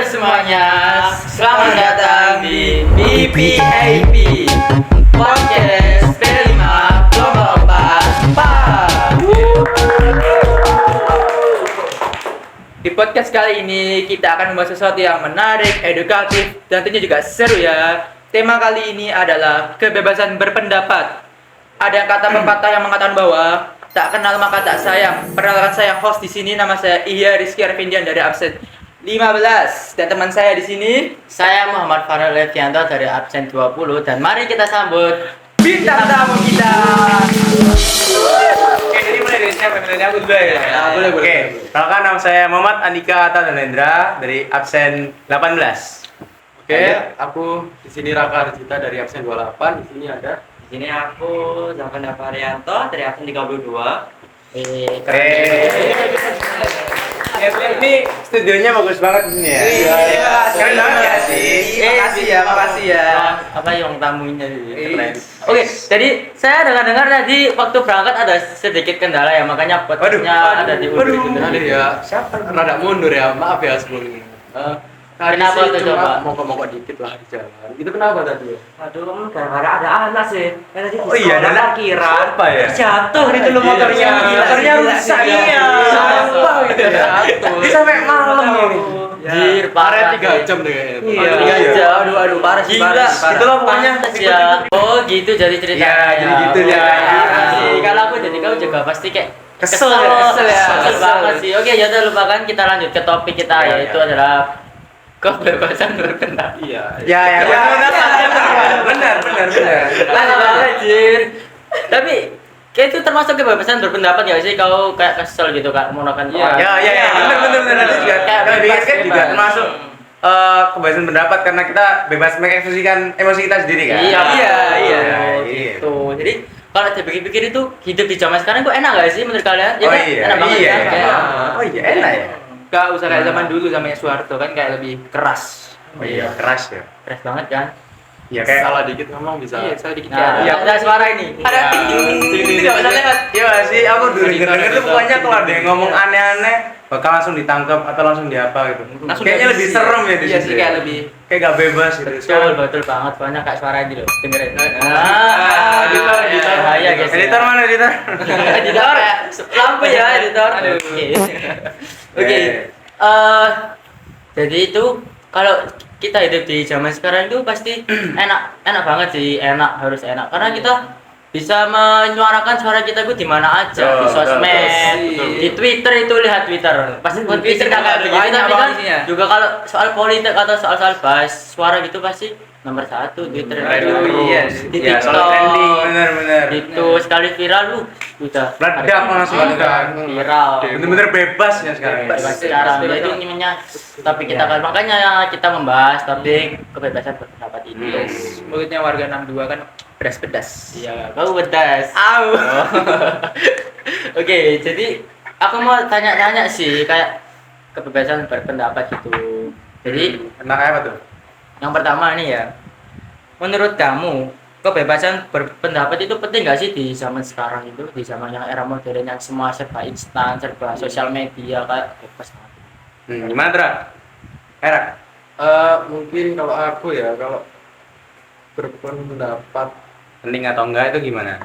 semuanya, selamat datang di BPAP Podcast P5 Kelompok 4. Di podcast kali ini kita akan membahas sesuatu yang menarik, edukatif, dan tentunya juga seru ya. Tema kali ini adalah kebebasan berpendapat. Ada kata pepatah yang mengatakan bahwa tak kenal maka tak sayang. Perkenalkan saya host di sini, nama saya Ihya Rizky Arvindian dari absen 15 dan teman saya di sini Saya Muhammad Farel Levianto dari absen 20 dan mari kita sambut bintang tamu kita. Oke, jadi mulai dari siapa? Dari aku dulu ya? Boleh. Oke, perkenalkan nama saya Muhammad Andika Atta Danendra dari absen 18. Oke, aku di sini Raka Arjita dari absen 28. Di sini ada. Di sini aku Zafanda Varianto dari absen 32. Ini studionya bagus banget ini ya. Iya, keren banget ya sih. Makasih ya. Apa yang tamunya keren. Oke, jadi saya dengar tadi waktu berangkat ada sedikit kendala ya, makanya podcastnya ada di ujung. Ya, siapa? Rada mundur ya, maaf ya sebelumnya. Tadi Kenapa sih tuh, cuma coba? mogok-mogok dikit lah di jalan. Itu kenapa tadi? Aduh, gara-gara ada anak sih. Tadi Oh iya, ada anak. parkiran. Apa ya? Jatuh itu loh Iya, motornya. iya, Motornya iya, rusak. iya. Iya. Apa gitu ya? Ini sampai malam ini. Jir, Parah parah 3 sih. jam deh kayaknya. Iya. Iya. Aduh, parah sih, Gila, parah. Itulah pokoknya. Pantes ya. Oh gitu jadi ceritanya. Iya, jadi gitu Oh, ya. parah sih. Kalau aku jadi kau juga pasti kayak Kesel kesel Kesel banget sih. Oke, ya udah lupakan, kita lanjut ke topik kita Iya, yaitu iya. adalah kebebasan berpendapat. Iya. Ya, benar. Lanjut anjir. Tapi kayak itu termasuk kebebasan berpendapat ya sih, kau kayak kesel gitu kak menggunakan Iya. orang. Ya, benar. Itu juga Kayak kayak bebas, kan juga bebas. termasuk kebebasan pendapat karena kita bebas mengekspresikan emosi kita sendiri kan. Iya, iya. gitu. Jadi kalau dipikir-pikir itu hidup di zaman sekarang kok enak gak sih menurut kalian? Oh kan? iya, Enak banget iya. kan? Kayak- Oh iya, enak ya. Gak usah kayak zaman dulu zamanya Soeharto kan kayak lebih keras. Oh iya, keras ya. Keras banget kan? Iya kayak Salah dikit ngomong bisa. Iya, saya dikit Nah, ya. ada suara ini. Ada ting nggak usah lewat. Iya nggak sih, aku dulu denger tuh pokoknya kalau ada yang ngomong aneh-aneh bakal langsung ditangkap atau langsung diapa gitu. Kayaknya lebih serem ya di Iya situ. sih, kayak lebih. kayak gak bebas gitu. Betul banget. Pokoknya kayak suara ini loh. Dengerin. editor. Bahaya guys. Editor mana editor? Editor. Lampu ya editor. Aduh. Oke. Jadi itu kalau kita hidup di zaman sekarang itu pasti enak banget sih, harus enak karena kita bisa menyuarakan suara kita itu di mana aja, di Betul, sosmed, betul. di Twitter itu lihat Twitter. Pasti buat Twitter kita kayak banyak begitu, tapi kan isinya. juga kalau soal politik atau soal bahas suara gitu pasti nomor 1 Twitter. Aduh, iya. Di Ya, TikTok. soal trending bener. Itu sekali viral lu udah Meledak langsung kan. viral. Bener-bener bebas ya sekarang. Bebas sekarang. Ya, itu namanya topik kita kan. Makanya kita membahas topik kebebasan berpendapat ini. Yes. Mulutnya warga 62 kan pedas-pedas. Iya, kau pedas. Au. Oke, jadi aku mau tanya-tanya sih kayak kebebasan berpendapat gitu. Jadi Enak apa tuh? yang pertama nih ya, menurut kamu kebebasan berpendapat itu penting nggak sih di zaman sekarang itu, di zaman yang era modern yang semua serba instan, serba sosial media kayak bebas banget. Gimana Dra? Era? Mungkin kalau aku ya, kalau berpendapat Penting atau enggak itu gimana?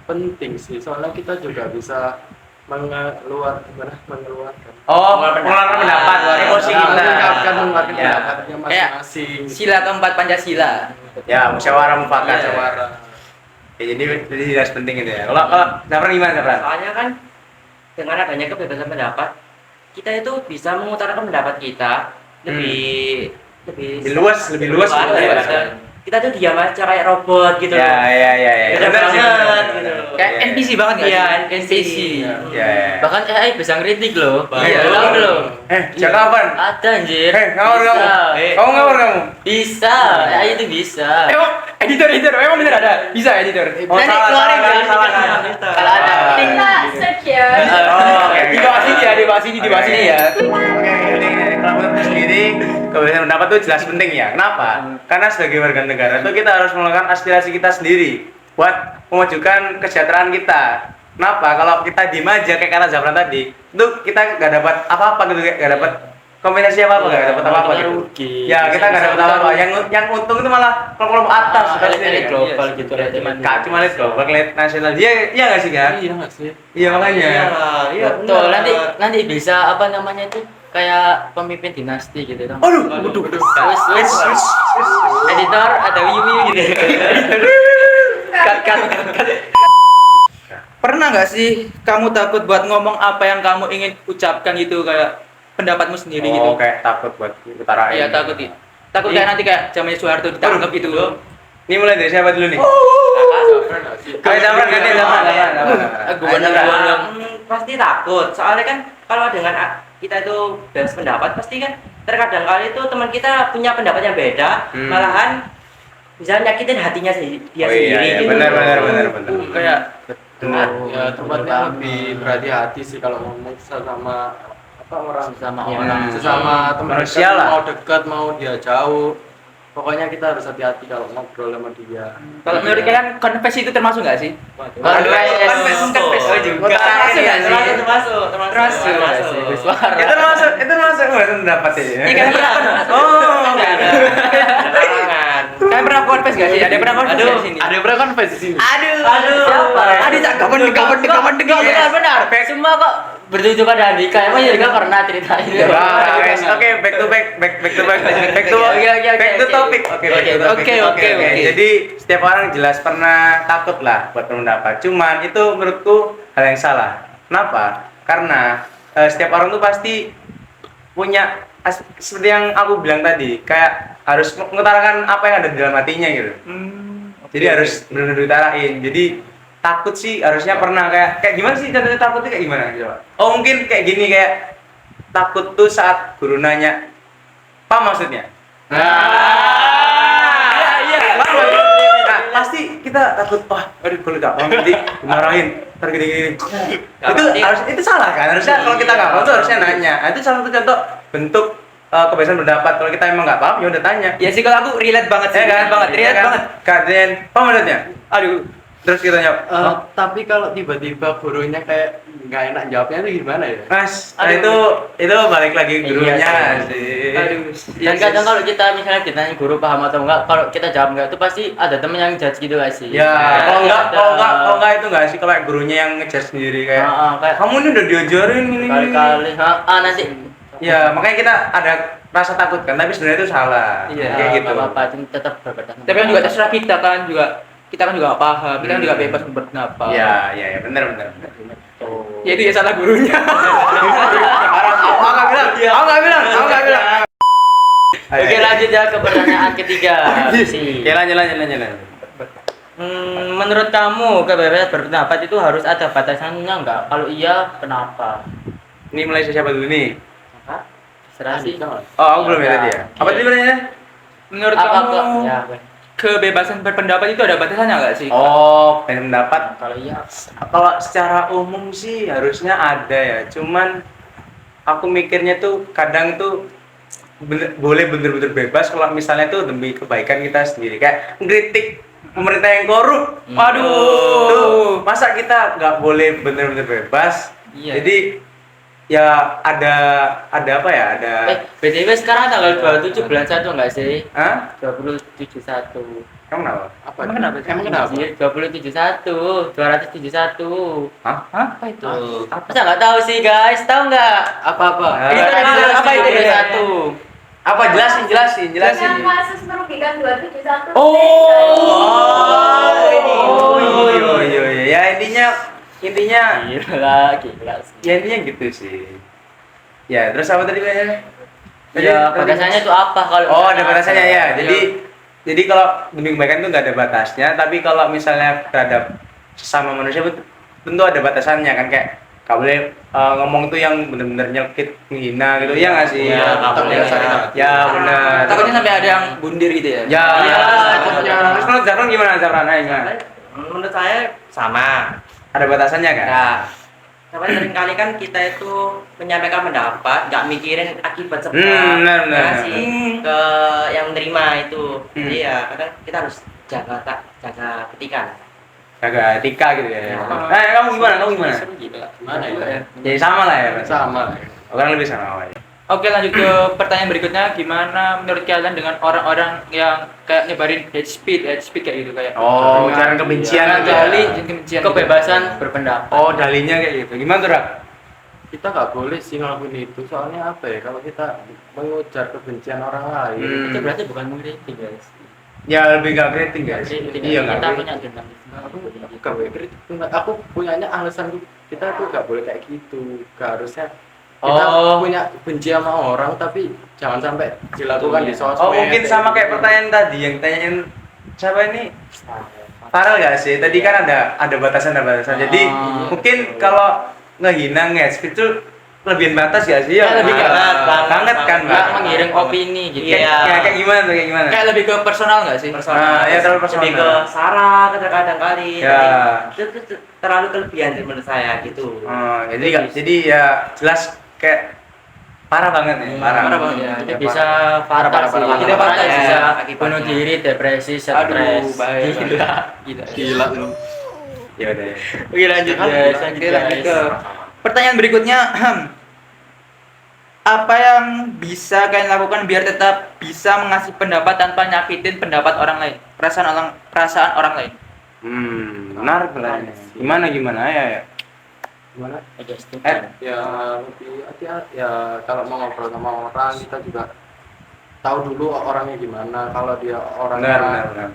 penting sih, soalnya kita juga bisa mengeluarkan Oh, mengeluarkan pendapat, emosi kita. mengeluarkan Ya. pendapatnya masing-masing. Sila keempat Pancasila. Ya, musyawarah mufakat. Iya. Musyawarah. Ya, jadi jelas penting itu ya. Kalau Zafran gimana Zafran? Soalnya kan dengan adanya kebebasan pendapat, kita itu bisa mengutarakan pendapat kita lebih Lebih luas gitu ya. Dan kita tuh diam aja kayak robot gitu. Ya. Beda Benar sih, banget benar. gitu. Kayak NPC banget nggak Iya, sih? NPC. Ya. Bahkan AI bisa ngeritik loh. Iya. Tahu belum? Sejak kapan? Ada anjir. Ngawur kamu. Bisa. Kamu ngawur kamu. Bisa. AI itu bisa. Emang editor, emang bener ada? Bisa editor. Oh, Nanti salah, keluarin salah, kan? salah. Kalau ada. Kita secure. Oh, oke. Di bawah sini ya, di bawah sini ya. Oke, ini kalau menurut sendiri kebebasan pendapat itu jelas penting ya. Kenapa? Karena sebagai warga negara itu kita harus melakukan aspirasi kita sendiri buat memajukan kesejahteraan kita. Kenapa? Kalau kita diem aja kayak kata Zafran tadi, itu kita nggak dapat apa-apa gitu, nggak dapat kombinasi apa nggak dapat apa-apa Kita gitu. rugi. Ya kita nggak dapat apa-apa. Yang untung itu malah kelompok atas pasti. elit global gitu lah. Kak cuma lihat global, lihat nasional. Iya iya nggak sih kan? Iya nggak sih? Iya makanya. Iya. Betul, nanti bisa apa namanya itu kayak pemimpin dinasti gitu kan. Aduh, Wes, editor ada wiwi gitu. Cut. Pernah nggak sih kamu takut buat ngomong apa yang kamu ingin ucapkan gitu kayak pendapatmu sendiri gitu? Oh, kayak takut buat utarain. Iya takut sih. Takut kayak nanti kayak zamannya Soeharto ditangkap gitu loh. Ini mulai dari siapa dulu nih? Kayak zaman ganti zaman. Pasti takut soalnya kan kalau dengan kita itu bebas pendapat pasti kan terkadang kali itu teman kita punya pendapat yang beda malahan bisa nyakitin hatinya dia Oh sendiri iya, gitu. benar. Kayak Ya tempatnya lebih berhati-hati sih kalau ngomong sama apa orang Sama Iya. orang. sesama teman Manusia dekat, lah. mau dekat mau dia jauh. Pokoknya kita harus hati-hati kalau ngobrol sama dia. kalau menurut kalian konfes itu termasuk nggak sih? Confess Oh juga. Termasuk nggak sih? Termasuk. Itu termasuk pendapat ya. Iya kan pernah. Oh, Enggak ada. Larangan. Kalian pernah konfes nggak sih? Ada yang pernah konfes nggak di sini? Ada yang pernah confess di sini? Aduh. Siapa? Ada cak kapan Benar. Semua kok bertuju pada Andika. Emang juga pernah ceritain. Nah, guys, oke, back to topic. Oke. Jadi setiap orang jelas pernah takut lah buat berpendapat. Cuman itu menurutku hal yang salah. Kenapa? Karena setiap orang tuh pasti punya seperti yang aku bilang tadi, kayak harus mengutarakan apa yang ada di dalam hatinya gitu. Jadi harus benar-benar diutarain. Jadi takut sih harusnya pernah kayak gimana sih contohnya takutnya kayak gimana coba? Oh mungkin kayak gini kayak takut tuh saat guru nanya apa maksudnya? Iya. Nah, pasti kita takut aduh kalau nggak paham nanti dimarahin ntar gini. Itu salah kan? Harusnya kalau kita nggak paham tuh harusnya nanya. Nah, itu salah satu contoh bentuk kebiasaan pendapat. Kalau kita emang nggak paham ya udah tanya. Ya sih kalau aku relate banget sih. Relate banget. Kalian apa maksudnya? Aduh. Terus kita jawab. Tapi kalau tiba-tiba gurunya kayak nggak enak jawabnya itu gimana ya? Mas, nah itu balik lagi gurunya sih. Aduh. Dan kadang kalau kita misalnya ditanya guru paham atau enggak, kalau kita jawab enggak itu pasti ada temen yang judge gitu gak sih? Ya, kalau Ada. enggak itu enggak sih kalau gurunya yang ngejar sendiri kayak Kayak kamu ini udah diajarin ini. kali-kali nanti Ya, makanya kita ada rasa takut kan, tapi sebenarnya itu salah. Iya, kayak gitu. apa-apa itu tetap berpendapat. Tapi kan juga terserah kita kan juga nggak paham, kita kan juga bebas berpendapat. Iya, benar. Ya itu ya salah gurunya. Aku nggak bilang. Oke, lanjut ya ke pertanyaan ketiga. Oke, lanjut. Menurut kamu kebebasan berpendapat itu harus ada batasannya enggak? Kalau iya, kenapa? Ini mulai siapa dulu nih? Serah sih. Oh, aku belum ya tadi ya. Apa tadi pertanyaannya? Menurut Apa kamu kok? Ya, kebebasan berpendapat itu ada batasannya nggak sih? Oh, pendapat. kalau iya. Kalau secara umum sih harusnya ada ya. Cuman aku mikirnya tuh kadang tuh boleh bener-bener bebas kalau misalnya tuh demi kebaikan kita sendiri. Kayak ngeritik pemerintah yang korup. Waduh. Tuh, masa kita nggak boleh bener-bener bebas? Iya. Jadi ya ada apa ya? Ada BTW sekarang tanggal 27 bulan 1 enggak sih? Hah? 271. Kamu kenapa? Apa? Emang kenapa? Emang kenapa? 271, 271. Hah? Apa itu? Masa nggak tahu sih guys? Tahu nggak? Apa? Ini kan apa itu 21? Apa jelasin. Yang kasus merugikan 271. Iya. Ya intinya Gila sih. ya intinya gitu sih. Ya, terus apa tadi Mbak? Ya, batasannya itu apa kalau Oh, ada misalnya batasannya ya. ada- Jadi kalau demi kebaikan itu nggak ada batasnya, tapi kalau misalnya terhadap sesama manusia tentu ada batasannya kan, kayak nggak boleh ngomong tuh yang benar-benar nyelkit, menghina gitu. Iya nggak sih? Iya, nggak boleh. Ya, benar. Takutnya sampai ada yang bundir gitu ya? Ya, Iya, takutnya. Terus kalau Zafran gimana Zafran? Ayo, gimana? Menurut saya sama. Ada batasannya kan? Nah, tapi seringkali kan kita itu menyampaikan pendapat, nggak mikirin akibat sebab benar. sih ke yang menerima itu. Jadi ya kadang kita harus jaga ketikan. Jaga etika gitu ya. Ya. Kamu gimana? Gila. Gimana ya? Jadi sama lah ya. Mas? Sama. Orang lebih sama. Ya. Oke, lanjut ke pertanyaan berikutnya. Gimana menurut kalian dengan orang-orang yang kayak nyebarin hate speech kayak gitu kayak Oh, ujaran kebencian Jangan gitu ya. kali kebencian Kebebasan berpendapat. Oh, dalihnya kayak gitu. Gimana tuh, Rak? Kita nggak boleh sih ngelakuin itu, soalnya apa ya, kalau kita mengujar kebencian orang lain Itu berarti bukan mengkritik guys. Ya lebih gak kritik guys. Kritik, Iya kita nggak punya kritik. dendam. Gak boleh kritik, aku punyanya alasan kita tuh gak boleh kayak gitu, gak harusnya kita Oh. punya benci sama orang tapi jangan sampai dilakukan di sosmed. Oh, mungkin sama kayak pertanyaan tadi yang tanyain siapa ini? Farel gak sih? Tadi kan ada batasan. Jadi Oh, mungkin kalau ngehina nge-speech itu lebihin batas gak sih? Ya, lebih ke- banget kan, Nggak Mbak. mengiring opini gitu. Kayak gimana tuh? Kayak gimana? kayak lebih ke personal nggak sih? Ah, ya, terlalu Lebih ke personal. sara kadang-kadang kali. Ya. Itu terlalu kelebihan sih menurut saya gitu. Oh, jadi ya jelas kayak parah banget ya, parah. Parah banget ya. Itu bisa fatal Parah, sih. parah. Kita Parah, fatal ya, bisa akibatnya. bunuh diri, depresi, stres. Aduh, bahaya. Gila. Gila lu. Ya udah. Oke lanjut guys. Oke, lanjut ke pertanyaan berikutnya. Apa yang bisa kalian lakukan biar tetap bisa mengasih pendapat tanpa nyakitin pendapat orang lain? Perasaan orang lain. Menarik lah. Gimana ya? Gimana? Adjusting. Ya lebih hati-hati ya, kalau mau ngobrol sama orang kita juga tahu dulu orangnya gimana. Kalau dia orangnya Benar.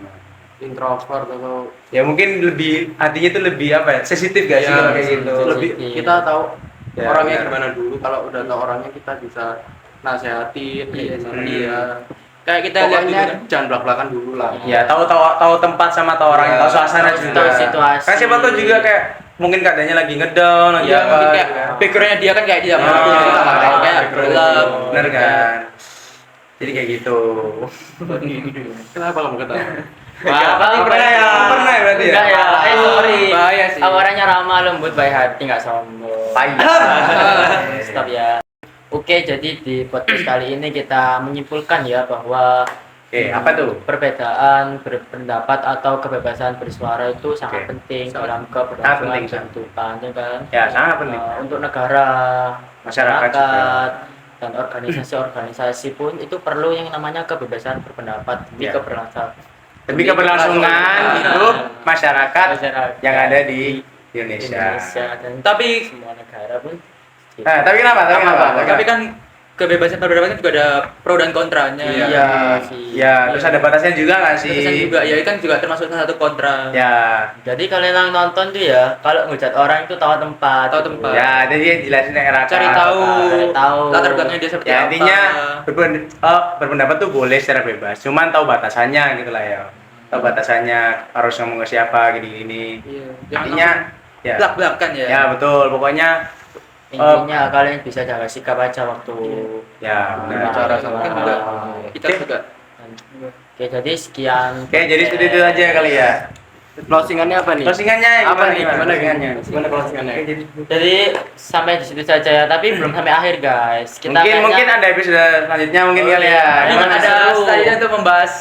introvert atau Ya mungkin lebih hatinya tuh lebih apa ya? Sensitif gak sih Ya, kalau kayak gitu? lebih Sensitif. kita tahu Ya, orangnya benar. gimana dulu. Kalau udah tahu orangnya kita bisa nasehatin Iya, sama iya. dia. Kayak kita lihat Pokoknya juga kan. jangan belak-belakan dulu lah. Ya, tahu tempat sama tahu orangnya, tahu suasana juga. tahu situasi. Kan siapa tahu juga kayak mungkin keadaannya lagi ngedown, lagi Ya, apa. mungkin kayak gitu. backgroundnya dia kan kayak dia Ah, mampu, kita nggak tahu kayak background. gelap. Bener kan? Jadi kayak gitu. Kenapa kamu ketawa? Pernah ya berarti ya? Enggak ya. Sorry. Bahaya sih. Aku orangnya ramah, lembut, baik hati, nggak sombong. Payah. Stop ya. Oke, jadi di podcast kali ini kita menyimpulkan ya bahwa Oke, apa tuh? perbedaan berpendapat atau kebebasan bersuara itu sangat Oke. penting Sangat- dalam sangat keberlangsungan penting, kehidupan, ya kan? Ya, sangat penting. Untuk negara, Masyarakat juga. dan organisasi-organisasi pun itu perlu yang namanya kebebasan berpendapat demi Ya. keberlangsungan Demi keberlangsungan hidup masyarakat yang ada di Indonesia. dan Tapi semua negara pun. Tapi kenapa? tapi kan kebebasan berpendapat juga ada pro dan kontranya. Iya sih. Ya, terus ada batasnya juga nggak sih? Kesan juga ya kan juga termasuk salah satu kontra. Ya, Jadi kalian yang nonton tuh ya, kalau ngejat orang itu tahu tempat. Tahu gitu. tempat. ya, jadi jelasin yang Raka. Cari tahu tahu. latar belakangnya dia seperti Ya, apa. intinya berpendapat tuh boleh secara bebas, cuman tahu batasannya gitu lah ya. Tahu batasannya, harus ngomong ke siapa gini-gini. Iya, jangan Intinya ya. belak-belakan ya. Ya, betul. Pokoknya Intinya kalian bisa jaga sikap aja waktu ya benar. Bicara sama Kan juga orang. kita juga Oke, jadi sekian. Oke, jadi seperti itu aja kali ya. Closingannya apa nih? Closingannya Apa nih? gimana closingannya? Gimana closingannya? Oke, Jadi sampai di situ saja ya, tapi belum sampai akhir guys. Kita mungkin ada episode selanjutnya mungkin kali ya. ini Gimana ada seru? selanjutnya untuk membahas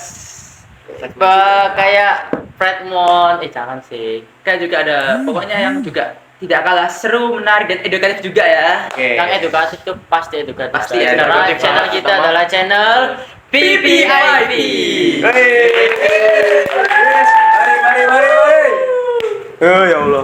kayak Fredmond, jangan sih. kayak juga ada pokoknya yang juga tidak kalah seru, menarik dan edukatif juga ya. Oke. Yang edukatif itu pasti edukatif. Pasti guys. edukatif. Karena channel kita adalah channel PPIP. Mari. Oh ya Allah.